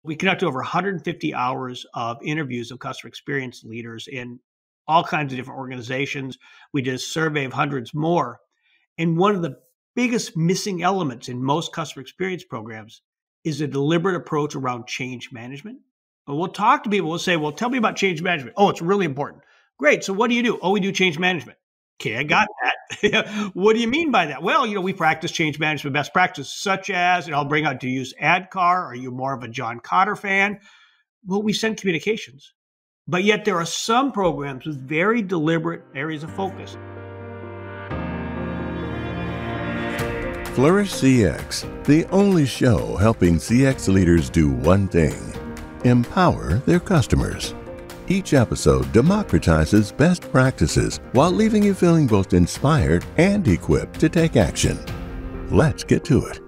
We conducted over 150 hours of interviews of customer experience leaders in all kinds of different organizations. We did a survey of hundreds more. And one of the biggest missing elements in most customer experience programs is a deliberate approach around change management. And we'll talk to people, we'll say, well, tell me about change management. Oh, it's really important. Great. So what do you do? Oh, we do change management. Okay, I got that. What do you mean by that? Well, we practice change management best practices, such as, and I'll bring out, do you use AdCar? Are you more of a John Cotter fan? Well, we send communications. But yet there are some programs with very deliberate areas of focus. Flourish CX, the only show helping CX leaders do one thing: empower their customers. Each episode democratizes best practices while leaving you feeling both inspired and equipped to take action. Let's get to it.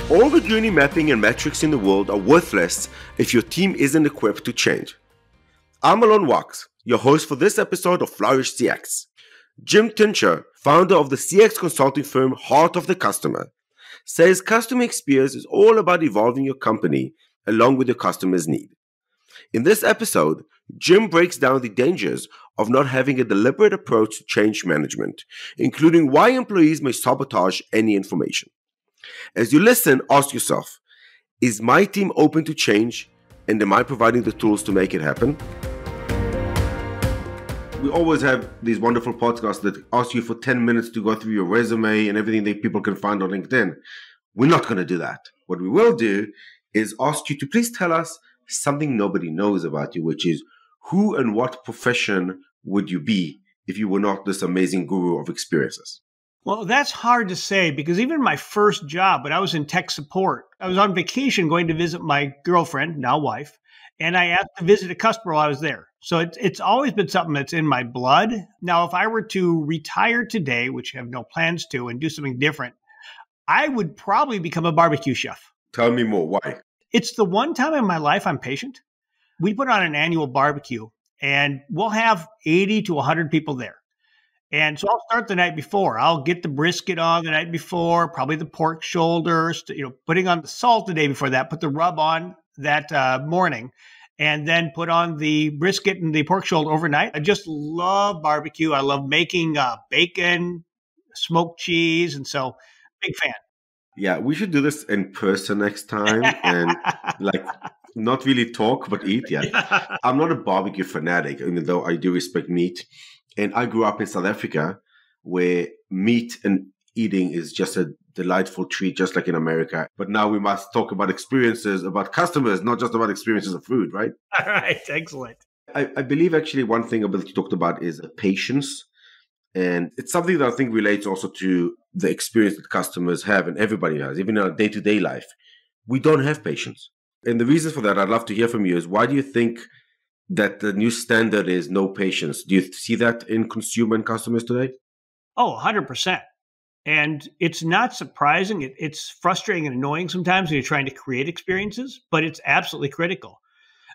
All the journey mapping and metrics in the world are worthless if your team isn't equipped to change. I'm Alon Wax, your host for this episode of Flourish CX. Jim Tincher, founder of the CX consulting firm Heart of the Customer, says customer experience is all about evolving your company along with your customer's need. In this episode, Jim breaks down the dangers of not having a deliberate approach to change management, including why employees may sabotage any information. As you listen, ask yourself, is my team open to change, and am I providing the tools to make it happen? We always have these wonderful podcasts that ask you for 10 minutes to go through your resume and everything that people can find on LinkedIn. We're not going to do that. What we will do is ask you to please tell us something nobody knows about you, which is who and what profession would you be if you were not this amazing guru of experiences? Well, that's hard to say because even my first job, when I was in tech support, I was on vacation going to visit my girlfriend, now wife, and I asked to visit a customer while I was there. So it's always been something that's in my blood. Now, if I were to retire today, which I have no plans to, and do something different, I would probably become a barbecue chef. Tell me more. Why? It's the one time in my life I'm patient. We put on an annual barbecue and we'll have 80 to 100 people there. And so I'll start the night before. I'll get the brisket on the night before, probably the pork shoulders, putting on the salt the day before that, put the rub on that morning, and then put on the brisket and the pork shoulder overnight. I just love barbecue. I love making bacon, smoked cheese. And so big fan. Yeah, we should do this in person next time and not really talk, but eat. Yeah. I'm not a barbecue fanatic, even though I do respect meat. And I grew up in South Africa where meat and eating is just a delightful treat, just like in America. But now we must talk about experiences, about customers, not just about experiences of food, right? All right. Excellent. I believe actually one thing that you talked about is patience. And it's something that I think relates also to the experience that customers have and everybody has, even in our day-to-day life. We don't have patience. And the reason for that, I'd love to hear from you, is why do you think that the new standard is no patience? Do you see that in consumer and customers today? Oh, 100%. And it's not surprising. It's frustrating and annoying sometimes when you're trying to create experiences, but it's absolutely critical.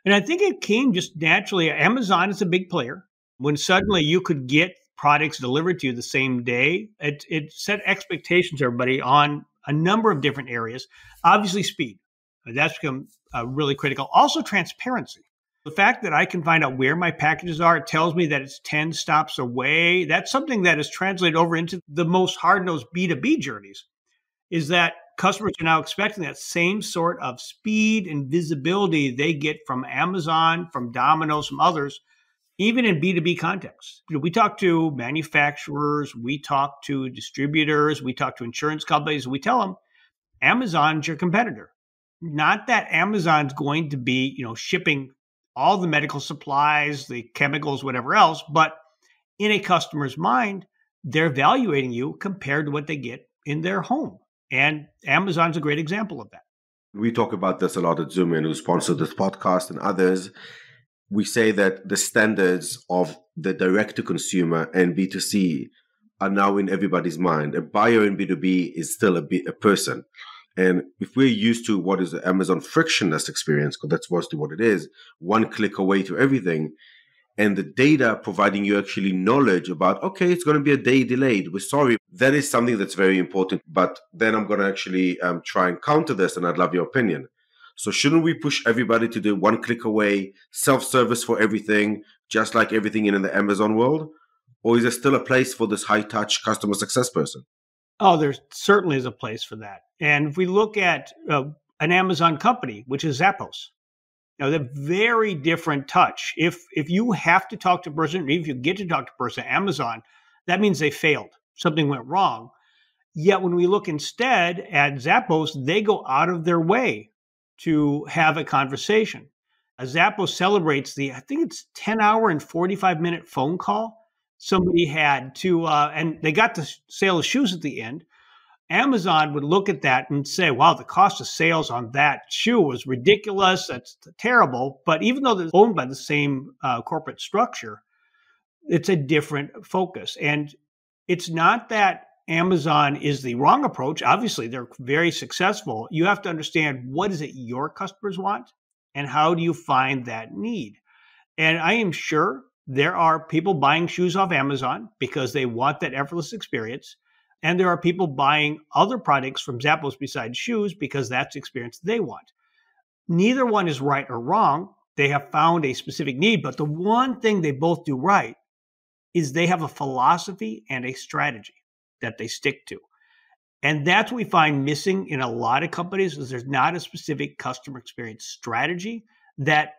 And I think it came just naturally. Amazon is a big player. When suddenly you could get products delivered to you the same day, it set expectations, everybody, on a number of different areas. Obviously, speed. That's become really critical. Also, transparency. The fact that I can find out where my packages are, it tells me that it's 10 stops away. That's something that is translated over into the most hard-nosed B2B journeys, is that customers are now expecting that same sort of speed and visibility they get from Amazon, from Domino's, from others, even in B2B contexts. We talk to manufacturers, we talk to distributors, we talk to insurance companies, we tell them Amazon's your competitor. Not that Amazon's going to be, shipping all the medical supplies, the chemicals, whatever else, but in a customer's mind, they're evaluating you compared to what they get in their home. And Amazon's a great example of that. We talk about this a lot at Zoom, and who sponsored this podcast and others. We say that the standards of the direct-to-consumer and B2C are now in everybody's mind. A buyer in B2B is still a person. And if we're used to what is the Amazon frictionless experience, because that's mostly what it is, one click away to everything, and the data providing you actually knowledge about, okay, it's going to be a day delayed, we're sorry. That is something that's very important. But then I'm going to actually try and counter this, and I'd love your opinion. So shouldn't we push everybody to do one click away, self-service for everything, just like everything in the Amazon world? Or is there still a place for this high-touch customer success person? Oh, there certainly is a place for that. And if we look at an Amazon company, which is Zappos, they're very different touch. If you have to talk to a person, or if you get to talk to a person at Amazon, that means they failed. Something went wrong. Yet when we look instead at Zappos, they go out of their way to have a conversation. Zappos celebrates I think it's 10-hour and 45-minute phone call somebody had to, and they got the sale of shoes at the end. Amazon would look at that and say, wow, the cost of sales on that shoe was ridiculous. That's terrible. But even though they're owned by the same corporate structure, it's a different focus. And it's not that Amazon is the wrong approach. Obviously, they're very successful. You have to understand, what is it your customers want and how do you find that need? And I am sure there are people buying shoes off Amazon because they want that effortless experience. And there are people buying other products from Zappos besides shoes because that's the experience they want. Neither one is right or wrong. They have found a specific need, but the one thing they both do right is they have a philosophy and a strategy that they stick to. And that's what we find missing in a lot of companies, is there's not a specific customer experience strategy that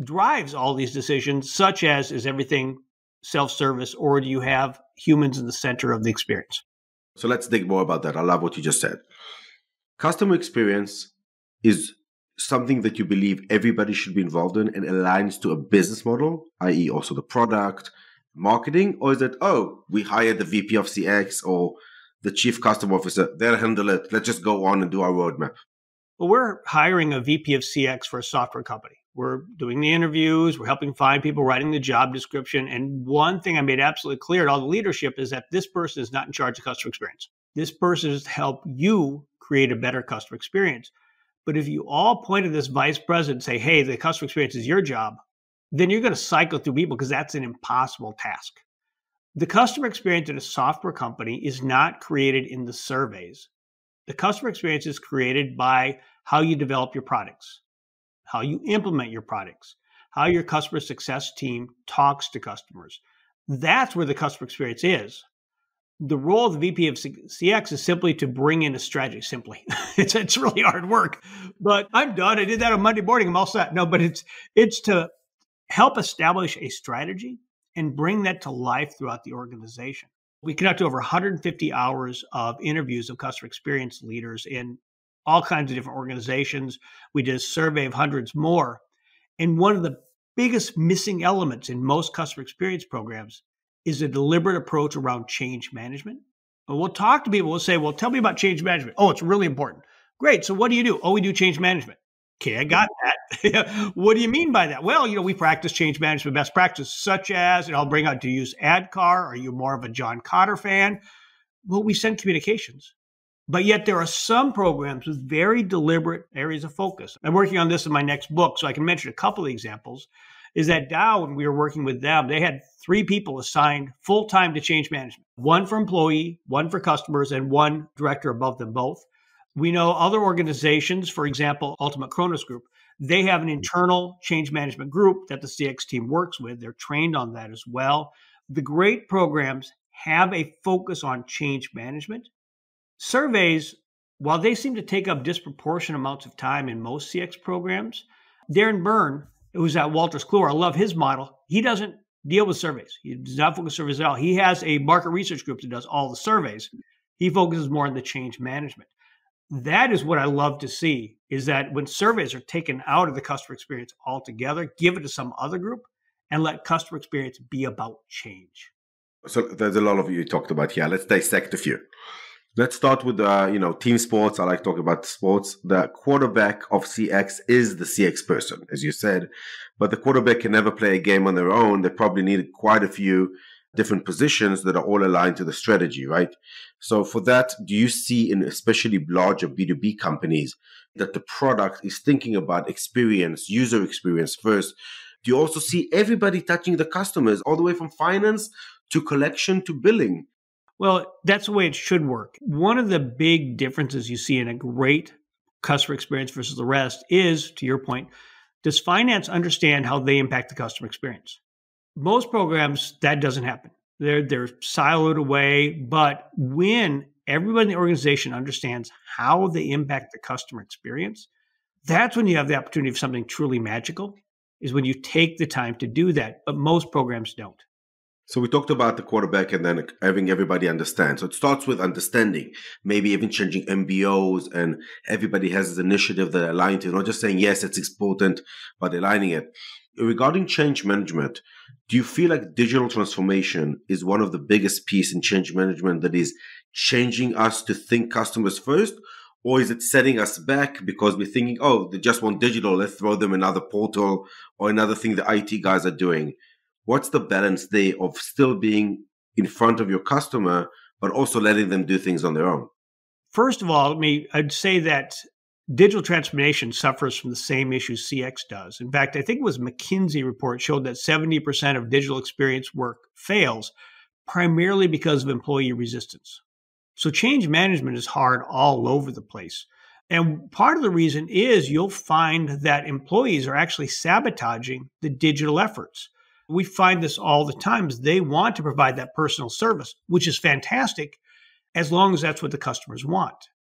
drives all these decisions, such as, is everything self-service, or do you have humans in the center of the experience? So let's dig more about that. I love what you just said. Customer experience is something that you believe everybody should be involved in and aligns to a business model, i.e. also the product, marketing, or is it, we hired the VP of CX or the chief customer officer, they'll handle it, let's just go on and do our roadmap? Well, we're hiring a VP of CX for a software company. We're doing the interviews, we're helping find people, writing the job description. And one thing I made absolutely clear to all the leadership is that this person is not in charge of customer experience. This person is to help you create a better customer experience. But if you all point at this vice president and say, hey, the customer experience is your job, then you're going to cycle through people because that's an impossible task. The customer experience in a software company is not created in the surveys. The customer experience is created by how you develop your products, how you implement your products, how your customer success team talks to customers. That's where the customer experience is. The role of the VP of CX is simply to bring in a strategy, simply. It's really hard work, but I'm done. I did that on Monday morning. I'm all set. No, but it's to help establish a strategy and bring that to life throughout the organization. We conducted over 150 hours of interviews of customer experience leaders in all kinds of different organizations. We did a survey of hundreds more. And one of the biggest missing elements in most customer experience programs is a deliberate approach around change management. And we'll talk to people, we'll say, well, tell me about change management. Oh, it's really important. Great. So what do you do? Oh, we do change management. Okay, I got that. What do you mean by that? Well, we practice change management best practices, such as, and I'll bring out, do you use AdCar? Are you more of a John Cotter fan? Well, we send communications. But yet there are some programs with very deliberate areas of focus. I'm working on this in my next book, so I can mention a couple of examples. Is that Dow, when we were working with them, they had 3 people assigned full-time to change management. 1 for employee, 1 for customers, and 1 director above them both. We know other organizations, for example, Ultimate Kronos Group, they have an internal change management group that the CX team works with. They're trained on that as well. The great programs have a focus on change management. Surveys, while they seem to take up disproportionate amounts of time in most CX programs, Darren Byrne, who's at Wolters Kluwer, I love his model. He doesn't deal with surveys. He does not focus on surveys at all. He has a market research group that does all the surveys. He focuses more on the change management. That is what I love to see, is that when surveys are taken out of the customer experience altogether, give it to some other group and let customer experience be about change. So there's a lot of you talked about here. Let's dissect a few. Let's start with team sports. I like talking about sports. The quarterback of CX is the CX person, as you said, but the quarterback can never play a game on their own. They probably need quite a few different positions that are all aligned to the strategy, right? So for that, do you see in especially larger B2B companies that the product is thinking about experience, user experience first? Do you also see everybody touching the customers all the way from finance to collection to billing? Well, that's the way it should work. One of the big differences you see in a great customer experience versus the rest is, to your point, does finance understand how they impact the customer experience? Most programs, that doesn't happen. They're siloed away, but when everybody in the organization understands how they impact the customer experience, that's when you have the opportunity of something truly magical, is when you take the time to do that. But most programs don't. So we talked about the quarterback and then having everybody understand. So it starts with understanding, maybe even changing MBOs, and everybody has this initiative that align to, not just saying, yes, it's important, but aligning it. Regarding change management, do you feel like digital transformation is one of the biggest pieces in change management that is changing us to think customers first? Or is it setting us back because we're thinking, oh, they just want digital, let's throw them another portal or another thing the IT guys are doing? What's the balance there of still being in front of your customer, but also letting them do things on their own? First of all, I'd say that digital transformation suffers from the same issues CX does. In fact, I think it was a McKinsey report showed that 70% of digital experience work fails primarily because of employee resistance. So change management is hard all over the place. And part of the reason is you'll find that employees are actually sabotaging the digital efforts. We find this all the time. They want to provide that personal service, which is fantastic, as long as that's what the customers want.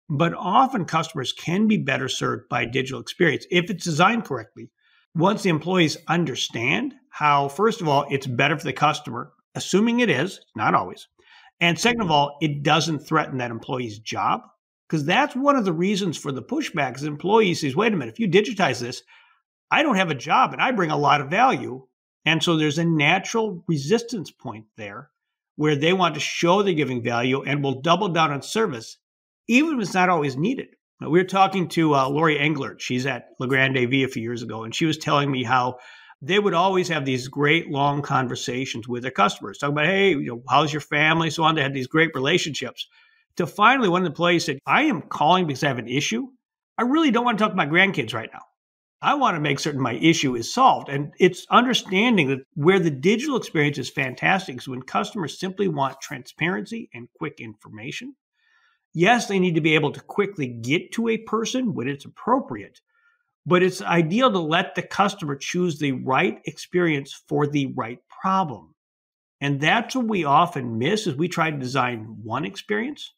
But often customers can be better served by digital experience if it's designed correctly. Once the employees understand how, first of all, it's better for the customer, assuming it is, not always. And second of all, it doesn't threaten that employee's job, because that's one of the reasons for the pushback is employees says, wait a minute, if you digitize this, I don't have a job and I bring a lot of value. And so there's a natural resistance point there where they want to show they're giving value and will double down on service, even if it's not always needed. We were talking to Lori Englert. She's at LeGrand AV a few years ago, and she was telling me how they would always have these great long conversations with their customers, talking about, hey, how's your family, so on. They had these great relationships. To finally, one of the employees said, I am calling because I have an issue. I really don't want to talk to my grandkids right now. I want to make certain my issue is solved. And it's understanding that where the digital experience is fantastic is when customers simply want transparency and quick information. Yes, they need to be able to quickly get to a person when it's appropriate, but it's ideal to let the customer choose the right experience for the right problem. And that's what we often miss is we try to design one experience,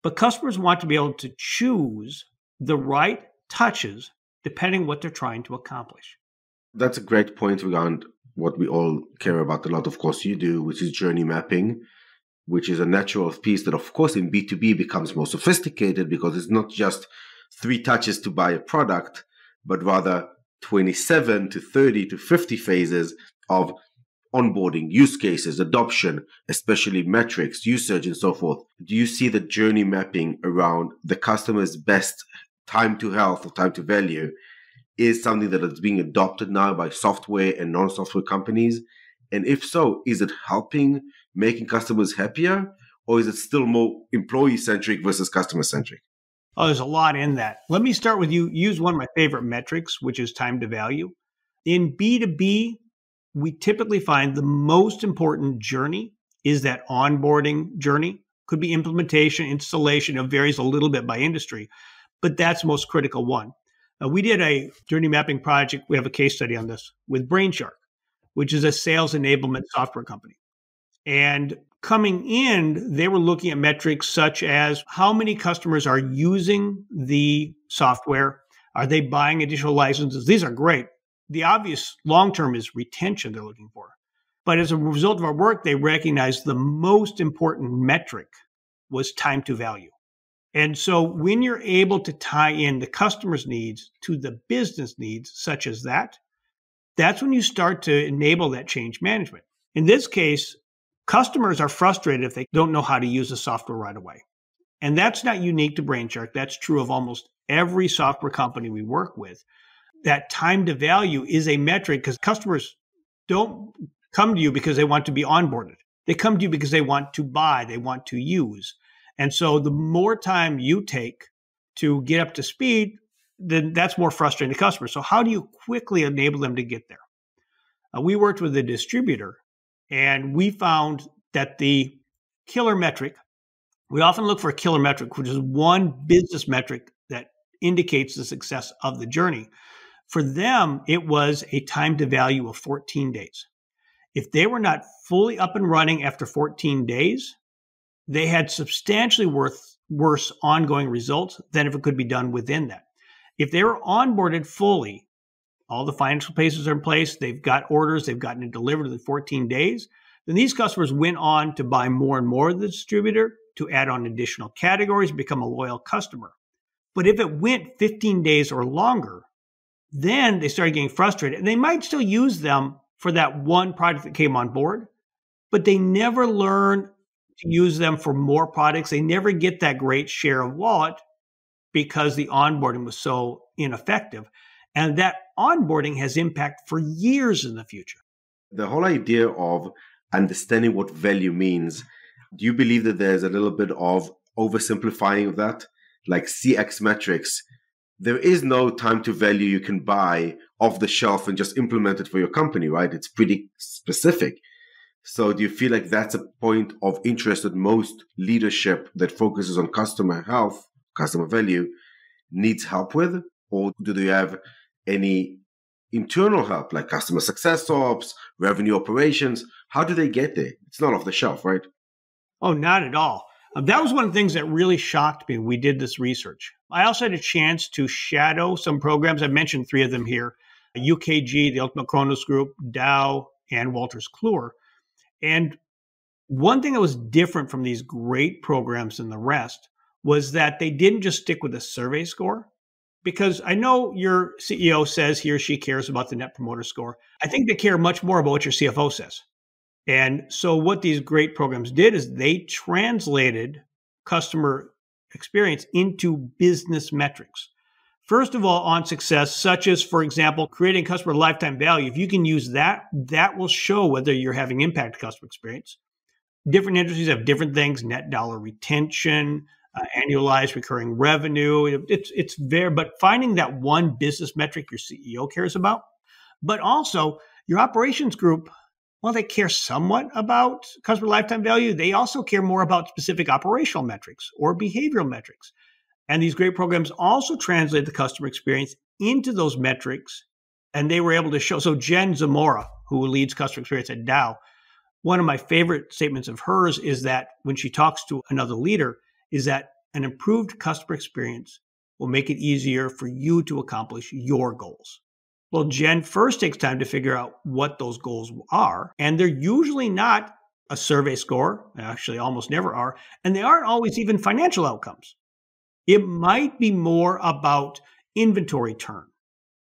but customers want to be able to choose the right touches depending what they're trying to accomplish. That's a great point around what we all care about a lot. Of course, you do, which is journey mapping, which is a natural piece that, of course, in B2B becomes more sophisticated because it's not just 3 touches to buy a product, but rather 27 to 30 to 50 phases of onboarding, use cases, adoption, especially metrics, usage, and so forth. Do you see the journey mapping around the customer's best time to health or time to value is something that is being adopted now by software and non-software companies? And if so, is it helping making customers happier, or is it still more employee-centric versus customer-centric? Oh, there's a lot in that. Let me start with use one of my favorite metrics, which is time to value. In B2B, we typically find the most important journey is that onboarding journey. Could be implementation, installation. It varies a little bit by industry, but that's the most critical one. We did a journey mapping project. We have a case study on this with Brainshark, which is a sales enablement software company. And coming in, they were looking at metrics such as how many customers are using the software. Are they buying additional licenses? These are great. The obvious long-term is retention they're looking for. But as a result of our work, they recognized the most important metric was time to value. And so when you're able to tie in the customer's needs to the business needs, such as that, that's when you start to enable that change management. In this case, customers are frustrated if they don't know how to use the software right away. And that's not unique to Brainshark. That's true of almost every software company we work with. That time to value is a metric because customers don't come to you because they want to be onboarded. They come to you because they want to buy, they want to use. And so the more time you take to get up to speed, then that's more frustrating to customers. So how do you quickly enable them to get there? We worked with a distributor, and we found that the killer metric, we often look for a killer metric, which is one business metric that indicates the success of the journey. For them, it was a time to value of 14 days. If they were not fully up and running after 14 days, they had substantially worse ongoing results than if it could be done within that. If they were onboarded fully, all the financial pieces are in place, they've got orders, they've gotten it delivered in 14 days, then these customers went on to buy more and more of the distributor, to add on additional categories, become a loyal customer. But if it went 15 days or longer, then they started getting frustrated. And they might still use them for that one product that came on board, but they never learn to use them for more products. They never get that great share of wallet because the onboarding was so ineffective. And that onboarding has impact for years in the future. The whole idea of understanding what value means, do you believe that there's a little bit of oversimplifying of that? Like CX metrics, there is no time to value you can buy off the shelf and just implement it for your company, right? It's pretty specific. So do you feel like that's a point of interest that most leadership that focuses on customer health, customer value, needs help with? Or do they have any internal help like customer success ops, revenue operations? How do they get there? It's not off the shelf, right? Oh, not at all. That was one of the things that really shocked me when we did this research. I also had a chance to shadow some programs. I mentioned 3 of them here: UKG, the Ultimate Kronos Group, Dow, and Wolters Kluwer. And one thing that was different from these great programs than the rest was that they didn't just stick with a survey score. Because I know your CEO says he or she cares about the Net Promoter Score. I think they care much more about what your CFO says. And so what these great programs did is they translated customer experience into business metrics. First of all, on success, such as, for example, creating customer lifetime value. If you can use that, that will show whether you're having impact customer experience. Different industries have different things: net dollar retention, annualized recurring revenue. It's there, but finding that one business metric your CEO cares about, but also your operations group, well, they care somewhat about customer lifetime value. They also care more about specific operational metrics or behavioral metrics. And these great programs also translate the customer experience into those metrics. And they were able to show. So Jen Zamora, who leads customer experience at Dow, one of my favorite statements of hers is that when she talks to another leader, is that an improved customer experience will make it easier for you to accomplish your goals. Well, Jen first takes time to figure out what those goals are, and they're usually not a survey score, actually almost never are, and they aren't always even financial outcomes. It might be more about inventory turn.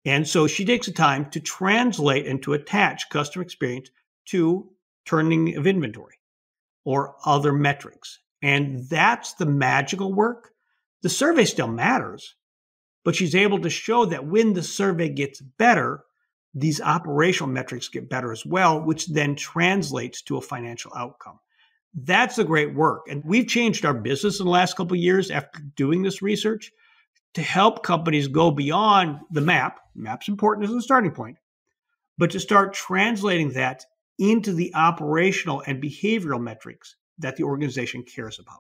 And so she takes the time to translate and to attach customer experience to turning of inventory or other metrics. And that's the magical work. The survey still matters, but she's able to show that when the survey gets better, these operational metrics get better as well, which then translates to a financial outcome. That's the great work. And we've changed our business in the last couple of years after doing this research to help companies go beyond the map. Map's important as a starting point, but to start translating that into the operational and behavioral metrics that the organization cares about.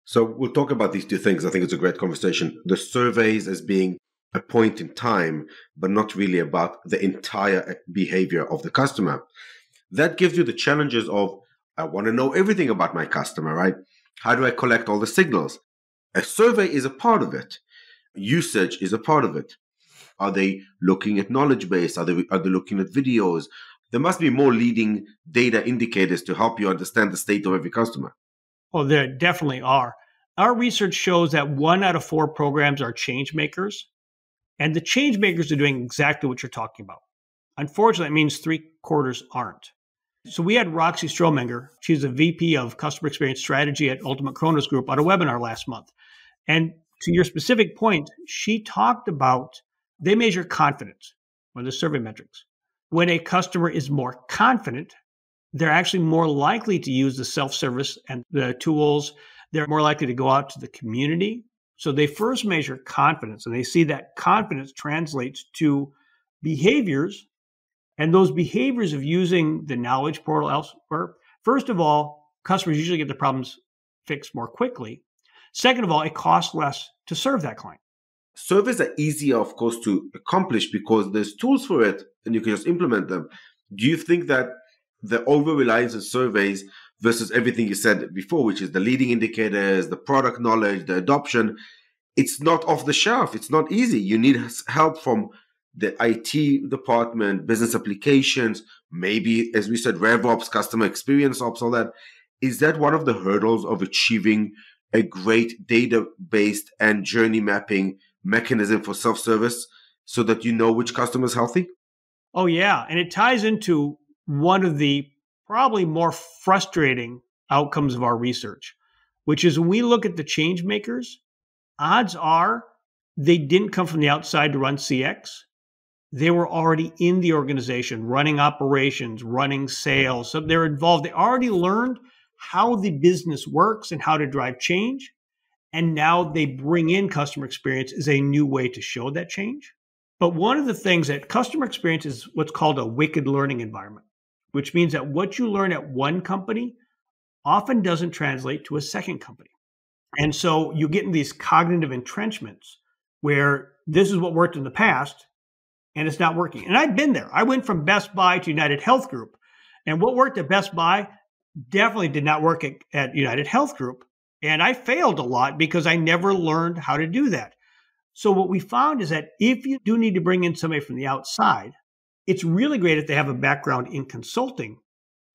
So we'll talk about these 2 things. I think it's a great conversation. The surveys as being a point in time, but not really about the entire behavior of the customer. That gives you the challenges of, I want to know everything about my customer, right? How do I collect all the signals? A survey is a part of it. Usage is a part of it. Are they looking at knowledge base? Are they looking at videos? There must be more leading data indicators to help you understand the state of every customer. Well, there definitely are. Our research shows that 1 out of 4 programs are change makers, and the change makers are doing exactly what you're talking about. Unfortunately, it means 3/4 aren't. So we had Roxy Stromenger. She's a VP of Customer Experience Strategy at Ultimate Kronos Group on a webinar last month. And to your specific point, she talked about they measure confidence, or the survey metrics. When a customer is more confident, they're actually more likely to use the self-service and the tools. They're more likely to go out to the community. So they first measure confidence, and they see that confidence translates to behaviors. And those behaviors of using the knowledge portal elsewhere, first of all, customers usually get their problems fixed more quickly. Second of all, it costs less to serve that client. Surveys are easier, of course, to accomplish because there's tools for it and you can just implement them. Do you think that the over-reliance on surveys versus everything you said before, which is the leading indicators, the product knowledge, the adoption, it's not off the shelf. It's not easy. You need help from the IT department, business applications, maybe, as we said, RevOps, customer experience ops, all that. Is that one of the hurdles of achieving a great data-based and journey mapping mechanism for self-service so that you know which customer is healthy? Oh, yeah. And it ties into one of the probably more frustrating outcomes of our research, which is when we look at the change makers, odds are they didn't come from the outside to run CX. They were already in the organization, running operations, running sales. So they're involved. They already learned how the business works and how to drive change. And now they bring in customer experience as a new way to show that change. But one of the things that customer experience is what's called a wicked learning environment, which means that what you learn at one company often doesn't translate to a second company. And so you get in these cognitive entrenchments where this is what worked in the past and it's not working. And I've been there. I went from Best Buy to United Health Group. And what worked at Best Buy definitely did not work at United Health Group. And I failed a lot because I never learned how to do that. So what we found is that if you do need to bring in somebody from the outside, it's really great if they have a background in consulting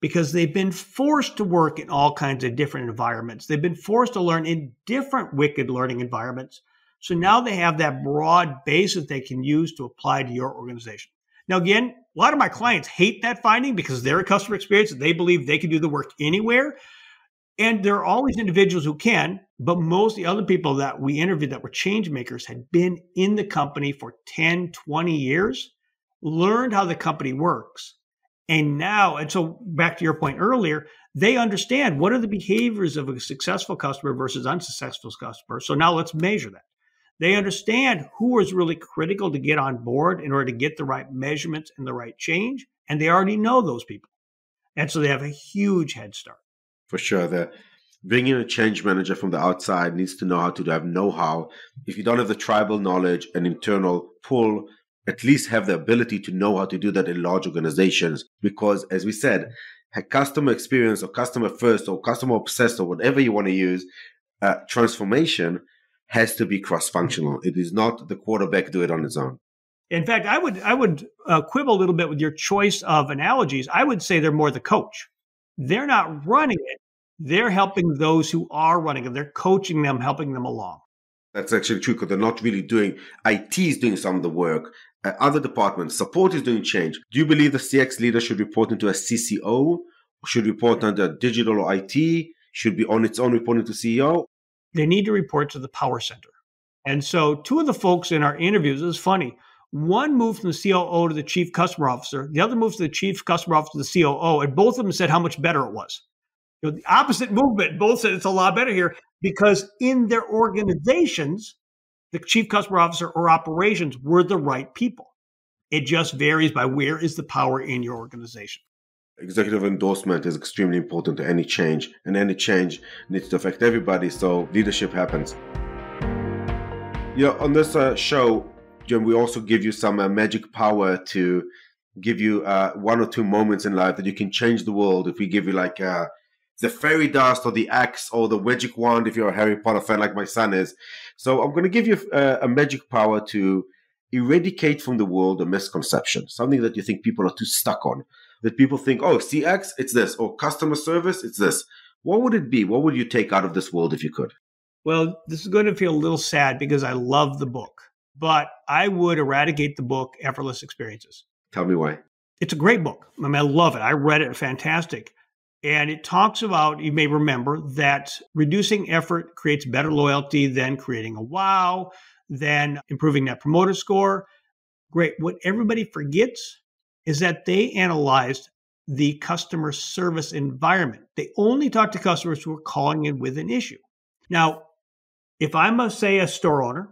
because they've been forced to work in all kinds of different environments. They've been forced to learn in different wicked learning environments. So now they have that broad base that they can use to apply to your organization. Now, again, a lot of my clients hate that finding because they're a customer experience and they believe they can do the work anywhere. And there are always individuals who can, but most of the other people that we interviewed that were change makers had been in the company for 10, 20 years, learned how the company works. And so back to your point earlier, they understand what are the behaviors of a successful customer versus unsuccessful customer. So now let's measure that. They understand who is really critical to get on board in order to get the right measurements and the right change. And they already know those people. And so they have a huge head start. For sure. Bringing a change manager from the outside needs to know how to have know-how. If you don't have the tribal knowledge and internal pull, at least have the ability to know how to do that in large organizations. Because as we said, customer experience or customer first or customer obsessed or whatever you want to use, transformation has to be cross-functional. It is not the quarterback do it on its own. In fact, I would quibble a little bit with your choice of analogies. I would say they're more the coach. They're not running it. They're helping those who are running it. They're coaching them, helping them along. That's actually true because they're not really doing, IT is doing some of the work. Other departments, support is doing change. Do you believe the CX leader should report into a CCO? Should report under digital or IT? Should be on its own reporting to CEO? They need to report to the power center. And so two of the folks in our interviews, it was funny. One moved from the COO to the chief customer officer. The other moved from the chief customer officer to the COO. And both of them said how much better it was. The opposite movement, both said it's a lot better here because in their organizations, the chief customer officer or operations were the right people. It just varies by where is the power in your organization. Executive endorsement is extremely important to any change, and any change needs to affect everybody, so leadership happens. On this show, Jim, we also give you some magic power to give you one or two moments in life that you can change the world. If we give you like the fairy dust or the axe or the magic wand, if you're a Harry Potter fan like my son is. So I'm going to give you a magic power to eradicate from the world a misconception, something that you think people are too stuck on, that people think, oh, CX, it's this, or customer service, it's this. What would it be? What would you take out of this world if you could? Well, this is going to feel a little sad because I love the book, but I would eradicate the book Effortless Experiences. Tell me why. It's a great book. I mean, I love it. I read it. Fantastic. And it talks about, you may remember, that reducing effort creates better loyalty than creating a wow, than improving Net Promoter Score. Great. What everybody forgets is that they analyzed the customer service environment. They only talked to customers who were calling in with an issue. Now, if I'm, a store owner,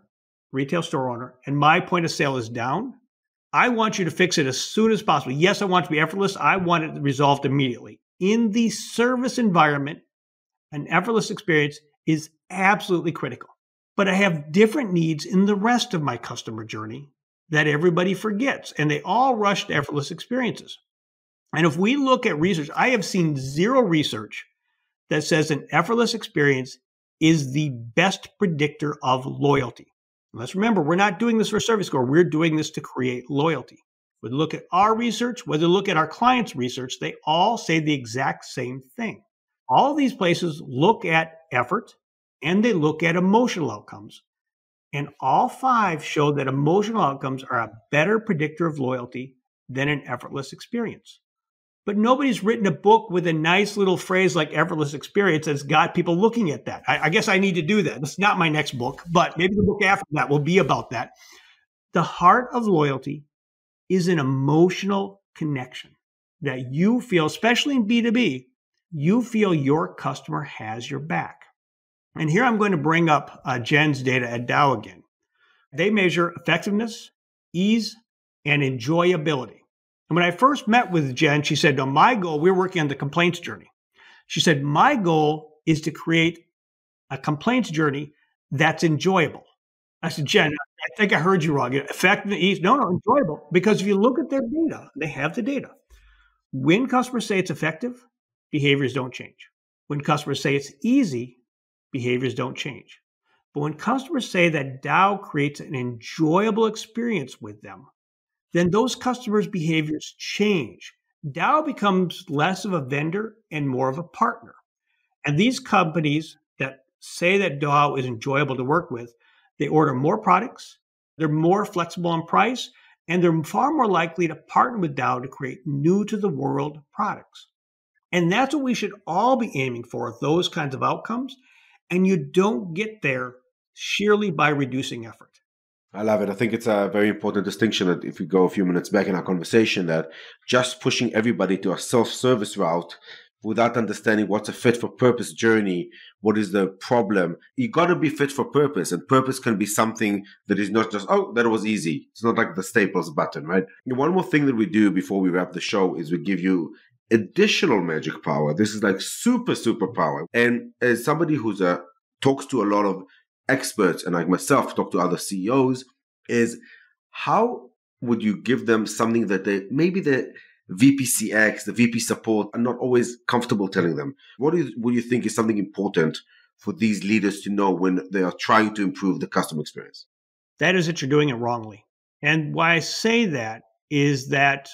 retail store owner, and my point of sale is down, I want you to fix it as soon as possible. Yes, I want it to be effortless. I want it resolved immediately. In the service environment, an effortless experience is absolutely critical. but I have different needs in the rest of my customer journey that everybody forgets, and they all rush to effortless experiences. And if we look at research, I have seen zero research that says an effortless experience is the best predictor of loyalty. Let's remember, we're not doing this for service score. We're doing this to create loyalty. When we look at our research, whether we look at our clients' research, they all say the exact same thing. All these places look at effort and they look at emotional outcomes. And all 5 show that emotional outcomes are a better predictor of loyalty than an effortless experience. But nobody's written a book with a nice little phrase like effortless experience that's got people looking at that. I guess I need to do that. It's not my next book, but maybe the book after that will be about that. The heart of loyalty is an emotional connection that you feel, especially in B2B, you feel your customer has your back. And here I'm going to bring up Jen's data at Dow again. They measure effectiveness, ease, and enjoyability. And when I first met with Jen, she said, no, my goal, we're working on the complaints journey. She said, my goal is to create a complaints journey that's enjoyable. I said, Jen, I think I heard you wrong. Effective, ease, no, enjoyable. Because if you look at their data, they have the data. When customers say it's effective, behaviors don't change. When customers say it's easy, behaviors don't change. But when customers say that Dow creates an enjoyable experience with them, then those customers' behaviors change. Dow becomes less of a vendor and more of a partner. And these companies that say that Dow is enjoyable to work with, they order more products, they're more flexible on price, and they're far more likely to partner with Dow to create new-to-the-world products. And that's what we should all be aiming for, those kinds of outcomes. And you don't get there sheerly by reducing effort. I love it. I think it's a very important distinction that if we go a few minutes back in our conversation, that just pushing everybody to a self-service route without understanding what's a fit for purpose journey, what is the problem, you got to be fit for purpose. And purpose can be something that is not just, oh, that was easy. It's not like the Staples button, right? And one more thing that we do before we wrap the show is we give you additional magic power. This is like super power. And as somebody who's talks to a lot of experts, and like myself, talk to other CEOs, is how would you give them something that maybe the VP CX, the VP support are not always comfortable telling them? What do you think is something important for these leaders to know when they are trying to improve the customer experience? That is that you're doing it wrongly. And why I say that is that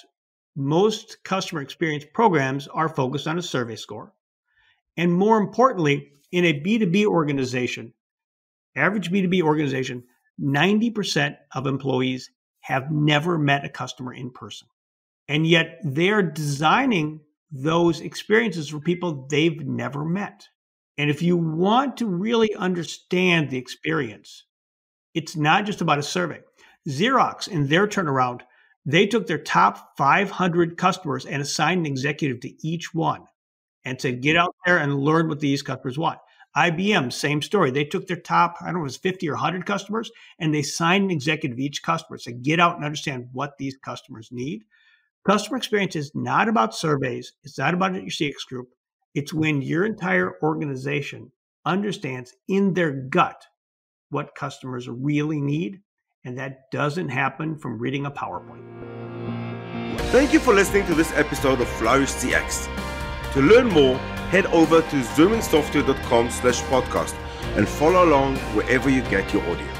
most customer experience programs are focused on a survey score. And more importantly, in a B2B organization, average B2B organization, 90% of employees have never met a customer in person. And yet they're designing those experiences for people they've never met. And if you want to really understand the experience, it's not just about a survey. Xerox, in their turnaround, they took their top 500 customers and assigned an executive to each one and said, get out there and learn what these customers want. IBM, same story. They took their top, I don't know, it was 50 or 100 customers, and they signed an executive each customer. So get out and understand what these customers need. Customer experience is not about surveys. It's not about your CX group. It's when your entire organization understands in their gut what customers really need. And that doesn't happen from reading a PowerPoint. Thank you for listening to this episode of Flourish CX. To learn more, head over to zoomingsoftware.com/podcast and follow along wherever you get your audio.